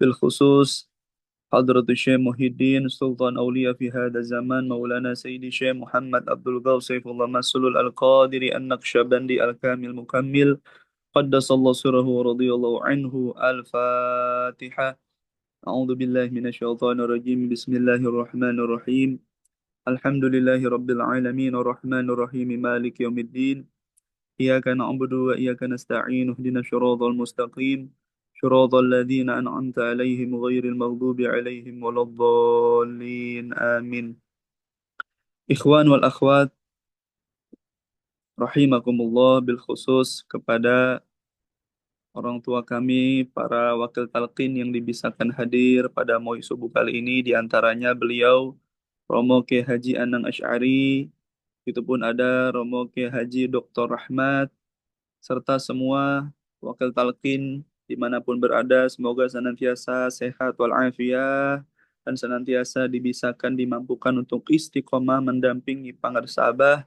بالخصوص حضرة الشيخ محي الدين سلطان أولياء في هذا الزمان مولانا سيدي الشيخ محمد عبد الغفور سيف الله مسلول القادري النقشبندي الكامل المكمل قدس الله سره ورضي الله عنه. الفاتحة. أعوذ بالله من الشيطان الرجيم. بسم الله الرحمن الرحيم. الحمد لله رب العالمين الرحمن الرحيم مالك يوم الدين. إياك نعبد وإياك نستعين اهدنا الصراط المستقيم صراط الذين أنعمت عليهم غير المغضوب عليهم ولا الضالين آمين. Ikhwan wal akhwat rahimakumullah, bil khusus kepada orang tua kami, para wakil talqin yang dibisarkan hadir pada Mo'i Subuh kali ini, di antaranya beliau Romo Kiai Haji Anang Asy'ari, itu pun ada Romo Kiai Haji Dr. Rahmat, serta semua wakil talqin dimanapun berada, semoga senantiasa sehat walafiat dan senantiasa dibisakan dimampukan untuk istiqomah mendampingi pangarsabah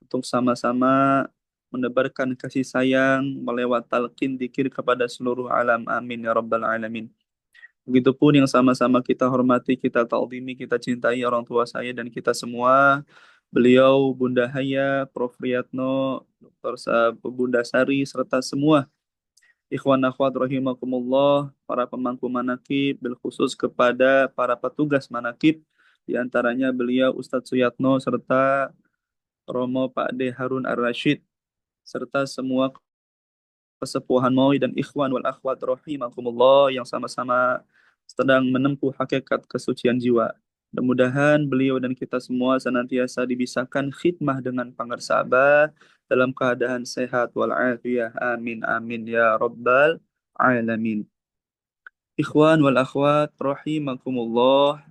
untuk sama-sama menebarkan kasih sayang melewat talqin dzikir kepada seluruh alam. Amin ya rabbal alamin. Begitupun yang sama-sama kita hormati, kita ta'zimi, kita cintai orang tua saya dan kita semua. Beliau, Bunda Haya, Prof. Riyatno, Bunda Sari, serta semua ikhwan akhwat rahimakumullah, para pemangku manakib, khusus kepada para petugas manakib, di antaranya beliau Ustadz Suyatno, serta Romo Pak D. Harun Ar-Rasyid, serta semua kesepuhan mawi dan ikhwan wal akhwat rahimakumullah yang sama-sama sedang menempuh hakikat kesucian jiwa. Mudah-mudahan beliau dan kita semua senantiasa dibisarkan khidmah dengan pangarsabah dalam keadaan sehat walafiat. Amin amin ya rabbal alamin. Ikhwan wal akhwat rahimakumullah.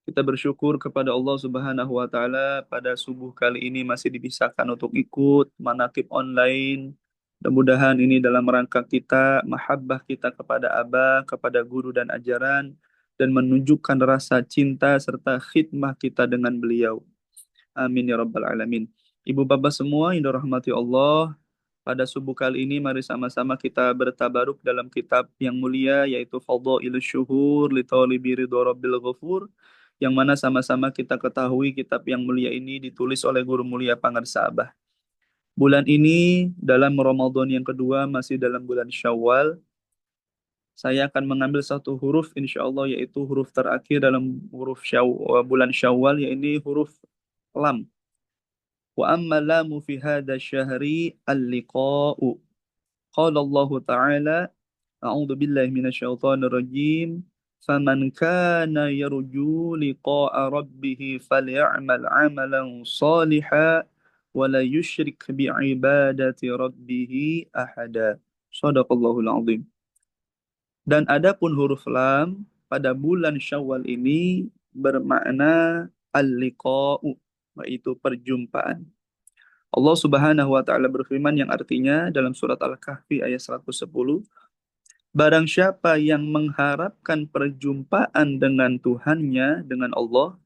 Kita bersyukur kepada Allah Subhanahu wa taala pada subuh kali ini masih dibisarkan untuk ikut manakib online. Mudah-mudahan ini dalam rangka kita, mahabbah kita kepada Abah, kepada guru dan ajaran, dan menunjukkan rasa cinta serta khidmah kita dengan beliau. Amin ya rabbal alamin. Ibu bapak semua yang dirahmati Allah, pada subuh kali ini mari sama-sama kita bertabaruk dalam kitab yang mulia yaitu Fadhailus Syuhur li Talibi Ridha Rabbil Ghafur, yang mana sama-sama kita ketahui kitab yang mulia ini ditulis oleh guru mulia Pangarsabah. Bulan ini dalam Ramadan yang kedua masih dalam bulan Syawal, saya akan mengambil satu huruf insya Allah yaitu huruf terakhir dalam bulan Syawal, yaitu huruf lam. Wa amma lamu fi hadha syahri al-liqa'u. Qala Allah Ta'ala, a'udzu billahi minasyaitonir rajim. Faman kana yarju liqa'a rabbih falyamal 'amalan shalihan wa la yusyrik bi'ibadati rabbih ahada. Shadaqallahul 'azim. Dan adapun huruf lam pada bulan Syawal ini bermakna al-liqa'u, yaitu perjumpaan. Allah Subhanahu wa taala berfirman yang artinya dalam surat Al-Kahfi ayat 110, barang siapa yang mengharapkan perjumpaan dengan Tuhannya, dengan Allah,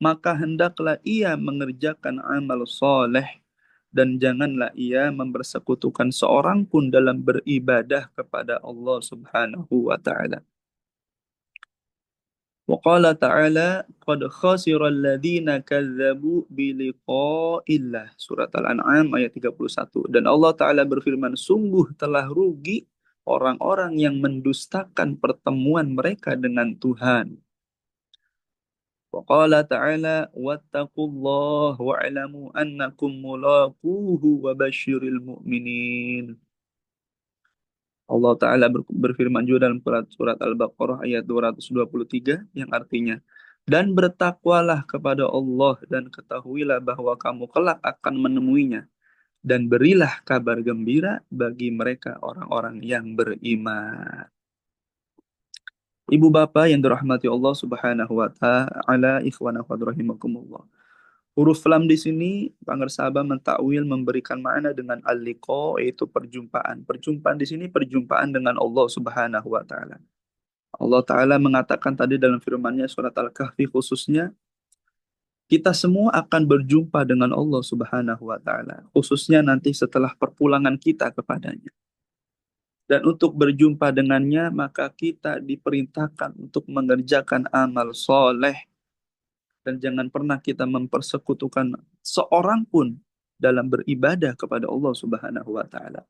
maka hendaklah ia mengerjakan amal soleh dan janganlah ia mempersekutukan seorang pun dalam beribadah kepada Allah Subhanahu wa taala. Wa qala ta'ala qad khasira alladhina kadzabu biliqa'illah. Surat Al-An'am ayat 31. Dan Allah Ta'ala berfirman, sungguh telah rugi orang-orang yang mendustakan pertemuan mereka dengan Tuhan. Wa qala ta'ala wattaqullaha wa'lamu annakum mulaquhu wa basyiril mu'minin. Allah Ta'ala berfirman juga dalam surat Al-Baqarah ayat 223 yang artinya, dan bertakwalah kepada Allah dan ketahuilah bahwa kamu kelak akan menemuinya, dan berilah kabar gembira bagi mereka orang-orang yang beriman. Ibu bapak yang dirahmati Allah Subhanahu wa taala, ikhwan akhwat rahimakumullah. Huruf lam di sini Pangersaba mentakwil memberikan makna dengan al-liqa, yaitu perjumpaan. Perjumpaan di sini perjumpaan dengan Allah Subhanahu wa taala. Allah taala mengatakan tadi dalam firman-Nya surat Al-Kahfi khususnya, kita semua akan berjumpa dengan Allah Subhanahu wa taala, khususnya nanti setelah perpulangan kita kepadanya. Dan untuk berjumpa dengannya, maka kita diperintahkan untuk mengerjakan amal soleh. Dan jangan pernah kita mempersekutukan seorang pun dalam beribadah kepada Allah Subhanahu wa Ta'ala.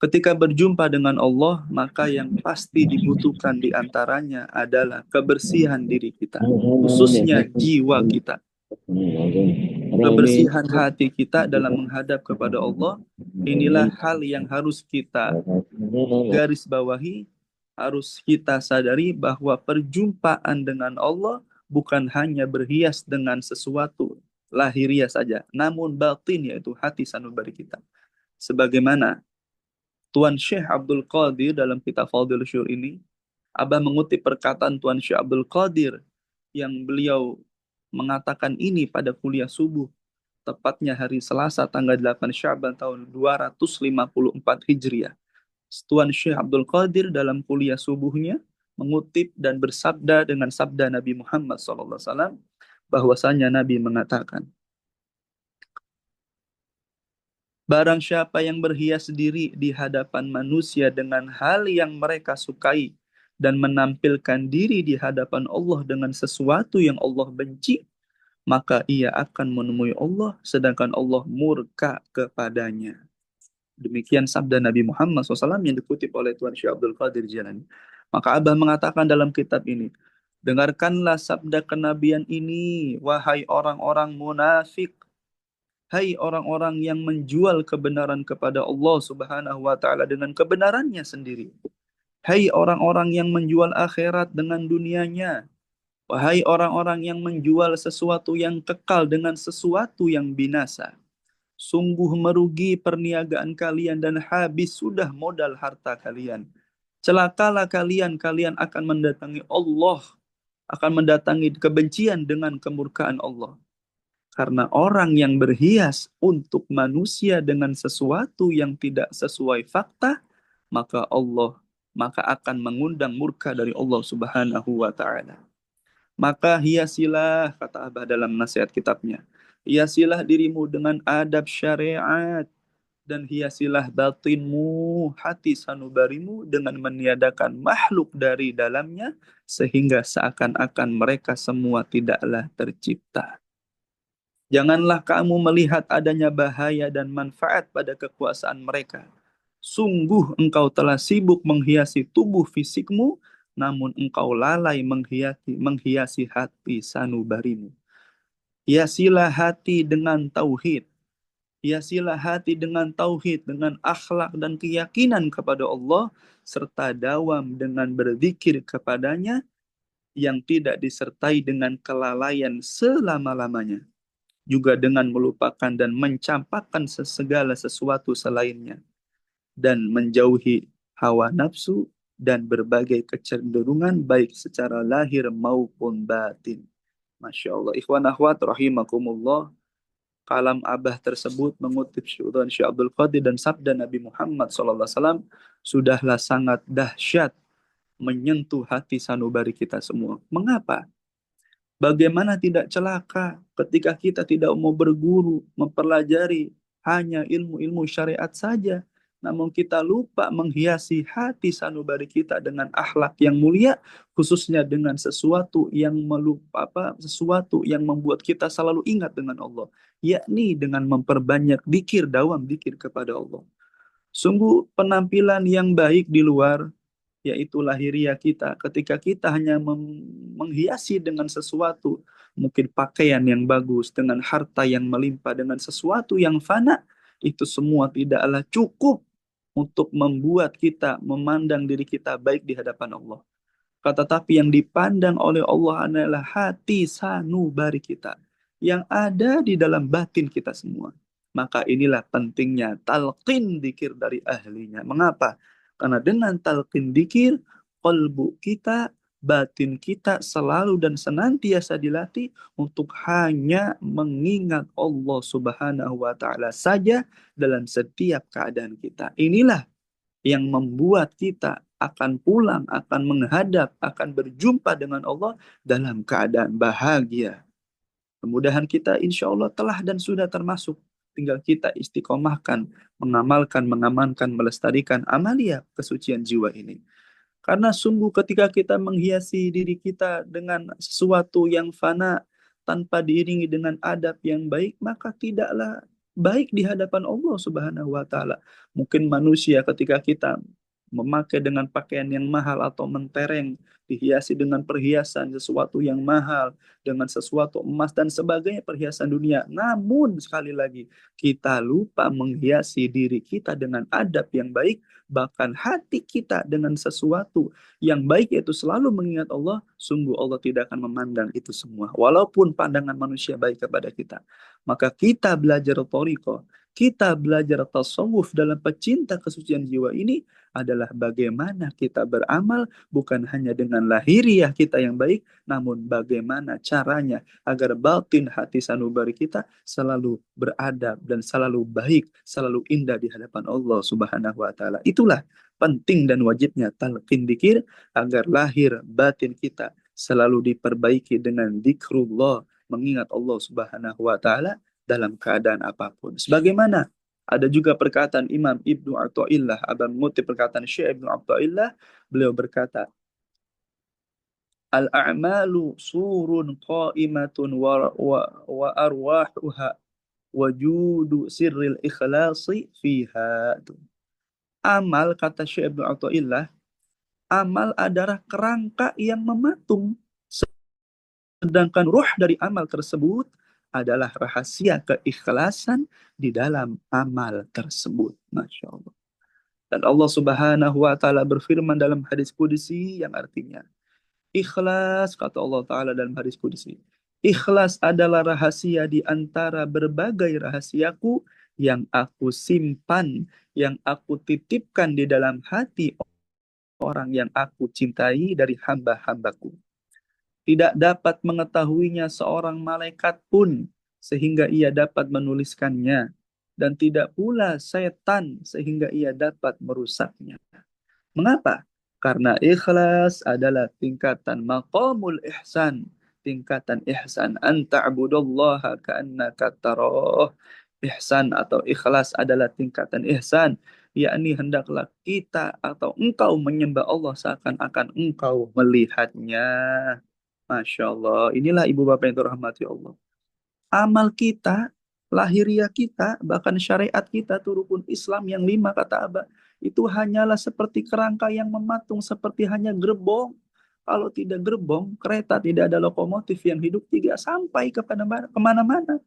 Ketika berjumpa dengan Allah, maka yang pasti dibutuhkan di antaranya adalah kebersihan diri kita, khususnya jiwa kita. Kebersihan hati kita dalam menghadap kepada Allah, inilah hal yang harus kita garis bawahi, harus kita sadari bahwa perjumpaan dengan Allah bukan hanya berhias dengan sesuatu lahiriah saja, namun batin, yaitu hati sanubari kita. Sebagaimana Tuan Syekh Abdul Qadir dalam kitab Fadhil Syur ini, Abah mengutip perkataan Tuan Syekh Abdul Qadir yang beliau mengatakan ini pada kuliah subuh, tepatnya hari Selasa tanggal 8 Sya'ban tahun 254 Hijriah. Tuan Syekh Abdul Qadir dalam kuliah subuhnya mengutip dan bersabda dengan sabda Nabi Muhammad SAW, bahwasanya Nabi mengatakan, barang siapa yang berhias diri di hadapan manusia dengan hal yang mereka sukai dan menampilkan diri di hadapan Allah dengan sesuatu yang Allah benci, maka ia akan menemui Allah sedangkan Allah murka kepadanya. Demikian sabda Nabi Muhammad SAW yang dikutip oleh Tuan Syekh Abdul Qadir Jilani. Maka Abah mengatakan dalam kitab ini, dengarkanlah sabda kenabian ini, wahai orang-orang munafik. Hai orang-orang yang menjual kebenaran kepada Allah Subhanahu wa Ta'ala dengan kebenarannya sendiri. Hai orang-orang yang menjual akhirat dengan dunianya. Wahai orang-orang yang menjual sesuatu yang kekal dengan sesuatu yang binasa. Sungguh merugi perniagaan kalian dan habis sudah modal harta kalian. Celakalah kalian, kalian akan mendatangi Allah, akan mendatangi kebencian dengan kemurkaan Allah. Karena orang yang berhias untuk manusia dengan sesuatu yang tidak sesuai fakta, maka akan mengundang murka dari Allah Subhanahu wa Ta'ala. Maka hiasilah, kata Abah dalam nasihat kitabnya, hiasilah dirimu dengan adab syariat, dan hiasilah batinmu, hati sanubarimu, dengan meniadakan makhluk dari dalamnya, sehingga seakan-akan mereka semua tidaklah tercipta. Janganlah kamu melihat adanya bahaya dan manfaat pada kekuasaan mereka. Sungguh engkau telah sibuk menghiasi tubuh fisikmu, namun engkau lalai menghiasi hati sanubarimu. Hiasilah hati dengan tauhid. Hiasilah hati dengan tauhid, dengan akhlak dan keyakinan kepada Allah, serta dawam dengan berzikir kepadanya yang tidak disertai dengan kelalaian selama-lamanya. Juga dengan melupakan dan mencampakkan segala sesuatu selainnya, dan menjauhi hawa nafsu dan berbagai kecenderungan baik secara lahir maupun batin. Masya Allah. Ikhwan akhwat rahimakumullah, kalam Abah tersebut mengutip Syaikhul Syekh Abdul Qadir dan sabda Nabi Muhammad SAW sudahlah sangat dahsyat, menyentuh hati sanubari kita semua. Mengapa? Bagaimana tidak celaka ketika kita tidak mau berguru, mempelajari hanya ilmu-ilmu syariat saja, namun kita lupa menghiasi hati sanubari kita dengan akhlak yang mulia, khususnya dengan sesuatu yang membuat kita selalu ingat dengan Allah, yakni dengan memperbanyak dzikir, dawam dzikir kepada Allah. Sungguh penampilan yang baik di luar, yaitu lahiriah kita, ketika kita hanya menghiasi dengan sesuatu, mungkin pakaian yang bagus, dengan harta yang melimpah, dengan sesuatu yang fana, itu semua tidaklah cukup untuk membuat kita memandang diri kita baik di hadapan Allah. Tetapi yang dipandang oleh Allah adalah hati sanubari kita, yang ada di dalam batin kita semua. Maka inilah pentingnya talqin dzikir dari ahlinya. Mengapa? Karena dengan talqin dzikir, qalbu kita, batin kita selalu dan senantiasa dilatih untuk hanya mengingat Allah Subhanahu wa Ta'ala saja dalam setiap keadaan kita. Inilah yang membuat kita akan pulang, akan menghadap, akan berjumpa dengan Allah dalam keadaan bahagia. Kemudahan kita insya Allah telah dan sudah termasuk Tinggal kita istiqomahkan, mengamalkan, mengamankan, melestarikan amalia kesucian jiwa ini. Karena sungguh ketika kita menghiasi diri kita dengan sesuatu yang fana tanpa diiringi dengan adab yang baik, maka tidaklah baik di hadapan Allah Subhanahu wa taala. Mungkin manusia ketika kita memakai dengan pakaian yang mahal atau mentereng, dihiasi dengan perhiasan sesuatu yang mahal, dengan sesuatu emas dan sebagainya perhiasan dunia. Namun sekali lagi kita lupa menghiasi diri kita dengan adab yang baik, bahkan hati kita dengan sesuatu yang baik yaitu selalu mengingat Allah, sungguh Allah tidak akan memandang itu semua. Walaupun pandangan manusia baik kepada kita. Maka kita belajar thariqah, kita belajar tasawuf dalam pecinta kesucian jiwa ini adalah bagaimana kita beramal bukan hanya dengan lahiriah kita yang baik, namun bagaimana caranya agar batin hati sanubari kita selalu beradab dan selalu baik, selalu indah di hadapan Allah Subhanahu wa taala. Itulah penting dan wajibnya talqin dzikir agar lahir batin kita selalu diperbaiki dengan dzikrullah, mengingat Allah Subhanahu wa taala dalam keadaan apapun. Sebagaimana ada juga perkataan Imam Ibnu Athaillah, abang mengutip perkataan Syekh Ibnu Athaillah, beliau berkata, Al-a'malu surun qa'imatun wa arwahuha wajudu sirril ikhlasi fiha. Amal, kata Syekh Ibnu Athaillah, amal adalah kerangka yang mematung. Sedangkan ruh dari amal tersebut adalah rahasia keikhlasan di dalam amal tersebut. Masya Allah. Dan Allah Subhanahu wa taala berfirman dalam hadis qudsi yang artinya ikhlas, kata Allah taala dalam hadis qudsi. Ikhlas adalah rahasia di antara berbagai rahasiaku yang aku simpan, yang aku titipkan di dalam hati orang yang aku cintai dari hamba-hambaku. Tidak dapat mengetahuinya seorang malaikat pun sehingga ia dapat menuliskannya, dan tidak pula setan sehingga ia dapat merusaknya. Mengapa? Karena ikhlas adalah tingkatan maqamul ihsan, tingkatan ihsan, anta'budallaha ka'annaka tarah. Ihsan atau ikhlas adalah tingkatan ihsan, yakni hendaklah kita atau engkau menyembah Allah seakan-akan engkau melihatnya. Masya Allah. Inilah ibu bapak yang dirahmati Allah. Amal kita, lahiriah kita, bahkan syariat kita, itu rukun Islam yang 5 kata Abah. Itu hanyalah seperti kerangka yang mematung, seperti hanya gerbong. Kalau tidak gerbong, kereta tidak ada lokomotif yang hidup, tidak sampai kemana-mana.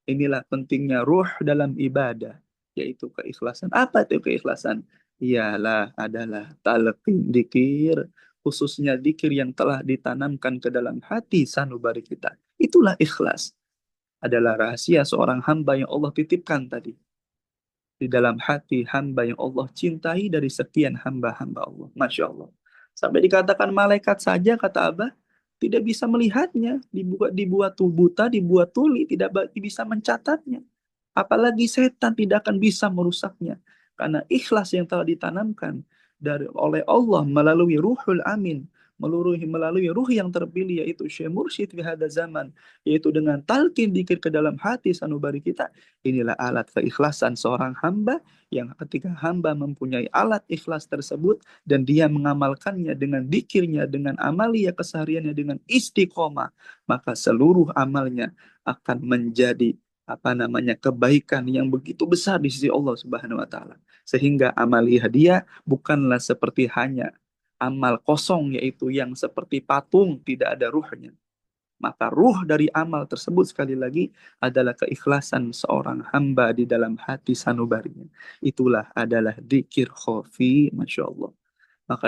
Inilah pentingnya ruh dalam ibadah, yaitu keikhlasan. Apa itu keikhlasan? Ialah adalah talqin dzikir, khususnya dzikir yang telah ditanamkan ke dalam hati sanubari kita. Itulah ikhlas. Adalah rahasia seorang hamba yang Allah titipkan tadi di dalam hati hamba yang Allah cintai dari sekian hamba-hamba Allah. Masya Allah. Sampai dikatakan malaikat saja, kata Abah, tidak bisa melihatnya. Dibuat buta, dibuat tuli, tidak bisa mencatatnya. Apalagi setan tidak akan bisa merusaknya. Karena ikhlas yang telah ditanamkan oleh Allah melalui Ruhul Amin, melalui ruh yang terpilih yaitu Syekh Mursyid fi hada zaman, yaitu dengan talqin dzikir ke dalam hati sanubari kita. Inilah alat keikhlasan seorang hamba, yang ketika hamba mempunyai alat ikhlas tersebut dan dia mengamalkannya dengan dzikirnya, dengan amalia kesehariannya, dengan istiqomah, maka seluruh amalnya akan menjadi kebaikan yang begitu besar di sisi Allah Subhanahu wa taala. Sehingga amalia dia bukanlah seperti hanya amal kosong, yaitu yang seperti patung tidak ada ruhnya. Maka ruh dari amal tersebut sekali lagi adalah keikhlasan seorang hamba di dalam hati sanubarinya. Itulah adalah dzikir khafi, Masya Allah. Maka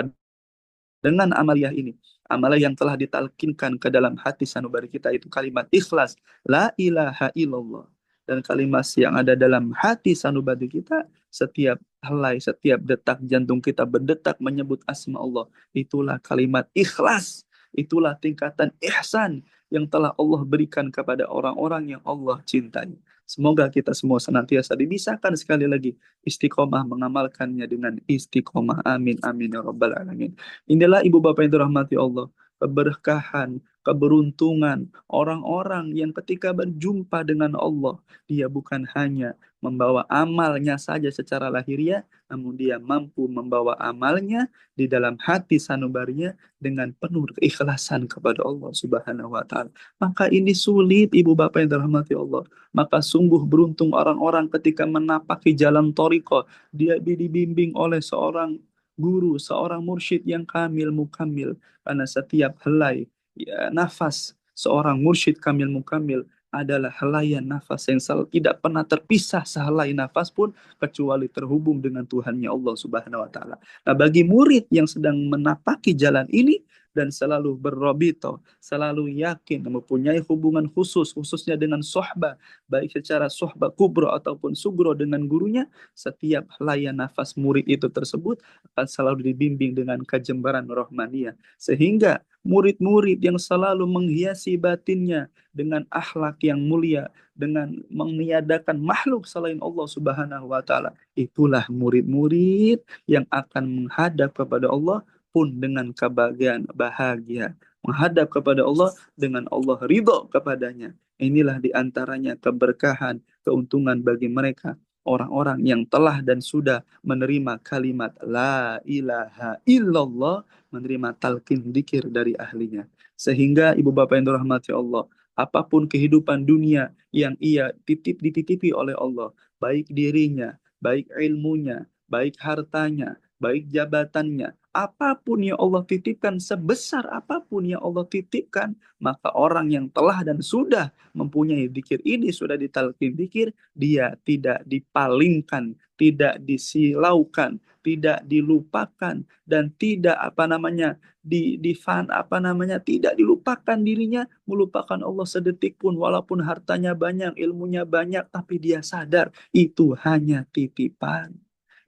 dengan amaliyah ini, amalia yang telah ditalkinkan ke dalam hati sanubari kita itu kalimat ikhlas, la ilaha illallah. Dan kalimat yang ada dalam hati sanubari kita, setiap helai, setiap detak jantung kita berdetak menyebut asma Allah. Itulah kalimat ikhlas. Itulah tingkatan ihsan yang telah Allah berikan kepada orang-orang yang Allah cintai. Semoga kita semua senantiasa dibisahkan sekali lagi istiqomah mengamalkannya dengan istiqomah. Amin, amin, ya rabbal alamin. Inilah ibu bapak yang dirahmati Allah, keberkahan, keberuntungan orang-orang yang ketika berjumpa dengan Allah, dia bukan hanya membawa amalnya saja secara lahiriah, namun dia mampu membawa amalnya di dalam hati sanubarinya dengan penuh keikhlasan kepada Allah Subhanahu wa taala. Maka ini sulit, Ibu Bapak yang dirahmati Allah. Maka sungguh beruntung orang-orang ketika menapaki jalan thariqah, dia dibimbing oleh seorang guru, seorang mursyid yang kamil mukamil. Karena setiap helai nafas seorang mursyid kamil mukamil adalah helaian nafas yang selalu tidak pernah terpisah sehelai nafas pun kecuali terhubung dengan Tuhannya Allah Subhanahu wa taala. Nah, bagi murid yang sedang menapaki jalan ini dan selalu berrobito, selalu yakin mempunyai hubungan khusus, khususnya dengan sohbah, baik secara sohbah kubro ataupun sugro dengan gurunya, setiap helaian nafas murid itu tersebut akan selalu dibimbing dengan kejembaran rohmaniyah. Sehingga murid-murid yang selalu menghiasi batinnya dengan akhlak yang mulia, dengan meniadakan makhluk selain Allah Subhanahu wa taala, itulah murid-murid yang akan menghadap kepada Allah pun dengan kebahagiaan bahagia, menghadap kepada Allah dengan Allah ridho kepadanya. Inilah diantaranya keberkahan, keuntungan bagi mereka, orang-orang yang telah dan sudah menerima kalimat La ilaha illallah, menerima talqin dzikir dari ahlinya. Sehingga Ibu Bapak yang dirahmati Allah, apapun kehidupan dunia yang ia dititipi oleh Allah, baik dirinya, baik ilmunya, baik hartanya, baik jabatannya, apapun yang Allah titipkan, sebesar apapun yang Allah titipkan, maka orang yang telah dan sudah mempunyai dikir ini, sudah ditalkin dikir, dia tidak dipalingkan, tidak disilaukan, tidak dilupakan, dan tidak tidak dilupakan dirinya, melupakan Allah sedetik pun, walaupun hartanya banyak, ilmunya banyak, tapi dia sadar itu hanya titipan.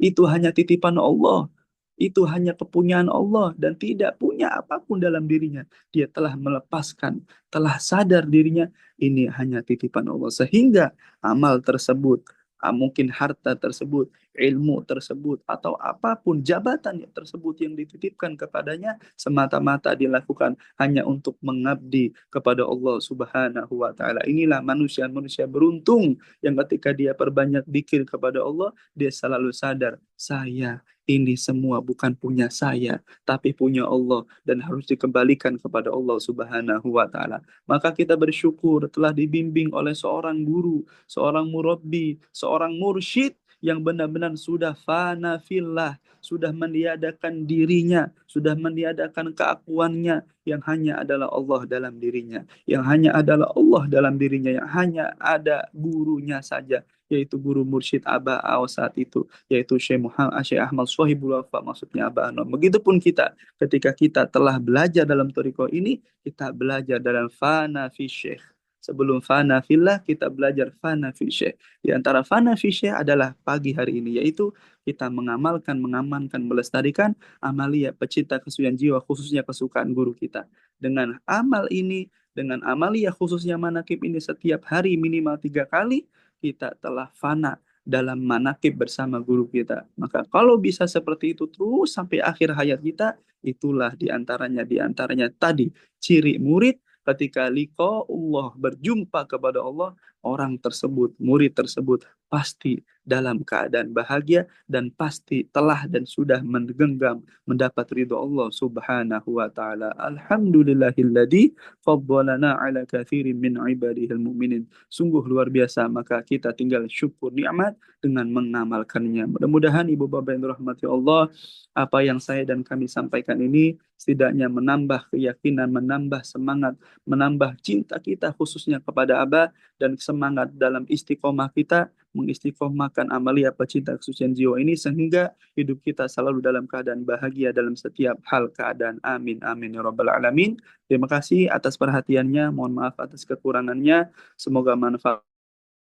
Itu hanya titipan Allah. Itu hanya kepunyaan Allah dan tidak punya apapun dalam dirinya. Dia telah melepaskan, telah sadar dirinya ini hanya titipan Allah. Sehingga amal tersebut, mungkin harta tersebut, ilmu tersebut, atau apapun jabatan tersebut yang dititipkan kepadanya, semata-mata dilakukan hanya untuk mengabdi kepada Allah Subhanahu wa taala. Inilah manusia-manusia beruntung yang ketika dia perbanyak zikir kepada Allah, dia selalu sadar, saya ini semua bukan punya saya, tapi punya Allah dan harus dikembalikan kepada Allah Subhanahu wa taala. Maka kita bersyukur telah dibimbing oleh seorang guru, seorang murabbi, seorang mursyid yang benar-benar sudah fana fillah, sudah meniadakan dirinya, sudah meniadakan keakuannya, yang hanya adalah Allah dalam dirinya, yang hanya adalah Allah dalam dirinya, yang hanya ada gurunya saja, yaitu guru mursyid Aba Aw saat itu, yaitu Syekh Ahmad Sohibul Wafa, maksudnya Aba Anom. Begitupun kita, ketika kita telah belajar dalam thariqah ini, kita belajar dalam fana fi syekh. Sebelum fana fillah, kita belajar fana fi syekh. Di antara fana fi syekh adalah pagi hari ini, yaitu kita mengamalkan, mengamankan, melestarikan amalia pecinta kesucian jiwa, khususnya kesukaan guru kita. Dengan amal ini, dengan amalia khususnya manakib ini setiap hari minimal 3 kali, kita telah fana dalam manakib bersama guru kita. Maka kalau bisa seperti itu terus sampai akhir hayat kita, itulah diantaranya tadi ciri murid ketika liqa Allah, berjumpa kepada Allah, orang tersebut, murid tersebut pasti dalam keadaan bahagia dan pasti telah dan sudah menggenggam mendapat ridho Allah Subhanahu wa taala. Alhamdulillahilladzi faddalana ala katsirin min ibadihil mu'minin. Sungguh luar biasa, maka kita tinggal syukur nikmat dengan mengamalkannya. Mudah-mudahan Ibu Bapak yang dirahmati Allah, apa yang saya dan kami sampaikan ini setidaknya menambah keyakinan, menambah semangat, menambah cinta kita khususnya kepada Abah, dan semangat dalam istiqomah kita mengistiqomahkan amalia pecinta kesucian jiwa ini, sehingga hidup kita selalu dalam keadaan bahagia dalam setiap hal keadaan. Amin amin ya rabbal alamin. Terima kasih atas perhatiannya, mohon maaf atas kekurangannya. Semoga manfaat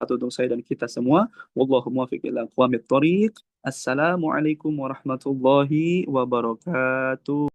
untuk saya dan kita semua. Wallahu muwaffiq ila aqwamit thoriq. Assalamualaikum warahmatullahi wabarakatuh.